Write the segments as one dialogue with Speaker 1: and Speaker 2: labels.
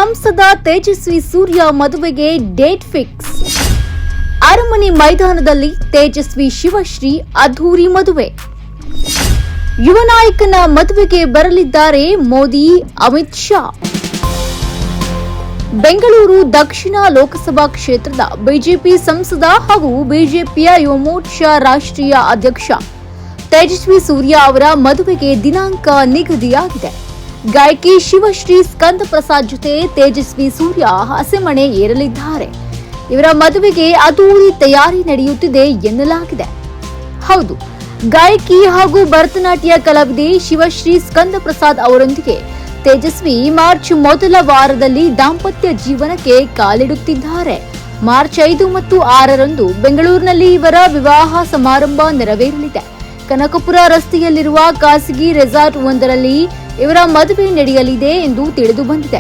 Speaker 1: ಸಂಸದ ತೇಜಸ್ವಿ ಸೂರ್ಯ ಮದುವೆಗೆ date fix. ಅರಮನೆ ಮೈದಾನದಲ್ಲಿ ತೇಜಸ್ವಿ ಶಿವಶ್ರೀ ಅದ್ಧೂರಿ ಮದುವೆ. ಯುವ ನಾಯಕನ ಮದುವೆಗೆ ಬರಲಿದ್ದಾರೆ ಮೋದಿ, ಅಮಿತ್ ಶಾ. ಬೆಂಗಳೂರು ದಕ್ಷಿಣ ಲೋಕಸಭಾ ಕ್ಷೇತ್ರದ ಬಿಜೆಪಿ ಸಂಸದ ಹಾಗೂ ಬಿಜೆಪಿಯ ಯುವ ಮೋರ್ಚಾ ರಾಷ್ಟ್ರೀಯ ಅಧ್ಯಕ್ಷ ತೇಜಸ್ವಿ ಸೂರ್ಯ ಅವರ ಮದುವೆಗೆ ದಿನಾಂಕ ನಿಗದಿಯಾಗಿದೆ. ಗಾಯಕಿ ಶಿವಶ್ರೀ ಸ್ಕಂದ ಪ್ರಸಾದ್ ಜೊತೆ ತೇಜಸ್ವಿ ಸೂರ್ಯ ಹಸೆಮಣೆ ಏರಲಿದ್ದಾರೆ. ಇವರ ಮದುವೆಗೆ ಅದ್ದೂರಿ ತಯಾರಿ ನಡೆಯುತ್ತಿದೆ ಎನ್ನಲಾಗಿದೆ. ಹೌದು, ಗಾಯಕಿ ಹಾಗೂ ಭರತನಾಟ್ಯ ಕಲಾವಿದೆ ಶಿವಶ್ರೀ ಸ್ಕಂದ ಪ್ರಸಾದ್ ಅವರೊಂದಿಗೆ ತೇಜಸ್ವಿ ಮಾರ್ಚ್ ಮೊದಲ ವಾರದಲ್ಲಿ ದಾಂಪತ್ಯ ಜೀವನಕ್ಕೆ ಕಾಲಿಡುತ್ತಿದ್ದಾರೆ. ಮಾರ್ಚ್ 5 ಮತ್ತು 6ರಂದು ಬೆಂಗಳೂರಿನಲ್ಲಿ ಇವರ ವಿವಾಹ ಸಮಾರಂಭ ನೆರವೇರಲಿದೆ. ಕನಕಪುರ ರಸ್ತೆಯಲ್ಲಿರುವ ಖಾಸಗಿ ರೆಸಾರ್ಟ್ ಒಂದರಲ್ಲಿ ಇವರ ಮದುವೆ ನಡೆಯಲಿದೆ ಎಂದು ತಿಳಿದು ಬಂದಿದೆ.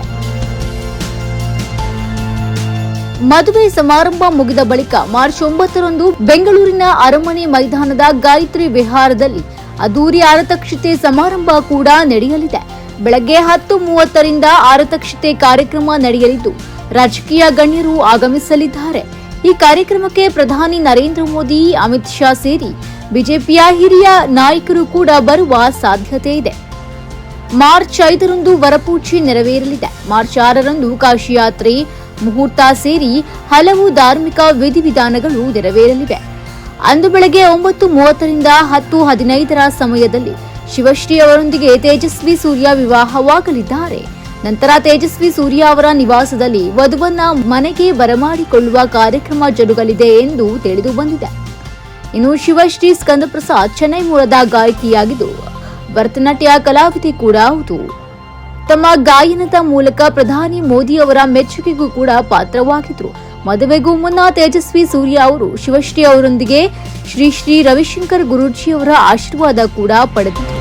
Speaker 1: ಮದುವೆ ಸಮಾರಂಭ ಮುಗಿದ ಬಳಿಕ ಮಾರ್ಚ್ 9ರಂದು ಬೆಂಗಳೂರಿನ ಅರಮನೆ ಮೈದಾನದ ಗಾಯತ್ರಿ ವಿಹಾರದಲ್ಲಿ ಅದ್ದೂರಿ ಆರತಕ್ಷತೆ ಸಮಾರಂಭ ಕೂಡ ನಡೆಯಲಿದೆ. ಬೆಳಗ್ಗೆ 10:30ರಿಂದ ಆರತಕ್ಷತೆ ಕಾರ್ಯಕ್ರಮ ನಡೆಯಲಿದ್ದು ರಾಜಕೀಯ ಗಣ್ಯರು ಆಗಮಿಸಲಿದ್ದಾರೆ. ಈ ಕಾರ್ಯಕ್ರಮಕ್ಕೆ ಪ್ರಧಾನಿ ನರೇಂದ್ರ ಮೋದಿ, ಅಮಿತ್ ಶಾ ಸೇರಿ ಬಿಜೆಪಿಯ ಹಿರಿಯ ನಾಯಕರು ಕೂಡ ಬರುವ ಸಾಧ್ಯತೆ ಇದೆ. ಮಾರ್ಚ್ 5ರಂದು ವರಪೂಜೆ ನೆರವೇರಲಿದೆ. ಮಾರ್ಚ್ 6ರಂದು ಕಾಶಿ ಯಾತ್ರೆ ಮುಹೂರ್ತ ಸೇರಿ ಹಲವು ಧಾರ್ಮಿಕ ವಿಧಿವಿಧಾನಗಳು ನೆರವೇರಲಿವೆ. ಅಂದು ಬೆಳಗ್ಗೆ 9:30ರಿಂದ 10:15ರ ಸಮಯದಲ್ಲಿ ಶಿವಶ್ರೀ ಅವರೊಂದಿಗೆ ತೇಜಸ್ವಿ ಸೂರ್ಯ ವಿವಾಹವಾಗಲಿದ್ದಾರೆ. ನಂತರ ತೇಜಸ್ವಿ ಸೂರ್ಯ ಅವರ ನಿವಾಸದಲ್ಲಿ ವಧುವನ್ನ ಮನೆಗೆ ಬರಮಾಡಿಕೊಳ್ಳುವ ಕಾರ್ಯಕ್ರಮ ಜರುಗಲಿದೆ ಎಂದು ತಿಳಿದು ಬಂದಿದೆ. ಇನ್ನು ಶಿವಶ್ರೀ ಸ್ಕಂದ ಪ್ರಸಾದ್ ಚೆನ್ನೈ ಮೂಲದ ಗಾಯಕಿಯಾಗಿದ್ದು ಭರತನಾಟ್ಯ ಕಲಾವಿದೆ ಕೂಡ ಹೌದು. ತಮ್ಮ ಗಾಯನದ ಮೂಲಕ ಪ್ರಧಾನಿ ಮೋದಿ ಅವರ ಮೆಚ್ಚುಗೆಗೂ ಕೂಡ ಪಾತ್ರವಾಗಿದ್ರು. ಮದುವೆಗೂ ಮುನ್ನ ತೇಜಸ್ವಿ ಸೂರ್ಯ ಅವರು ಶಿವಶ್ರೀ ಅವರೊಂದಿಗೆ ಶ್ರೀ ರವಿಶಂಕರ್ ಗುರೂಜಿ ಅವರ ಆಶೀರ್ವಾದ ಕೂಡ ಪಡೆದಿದ್ರು.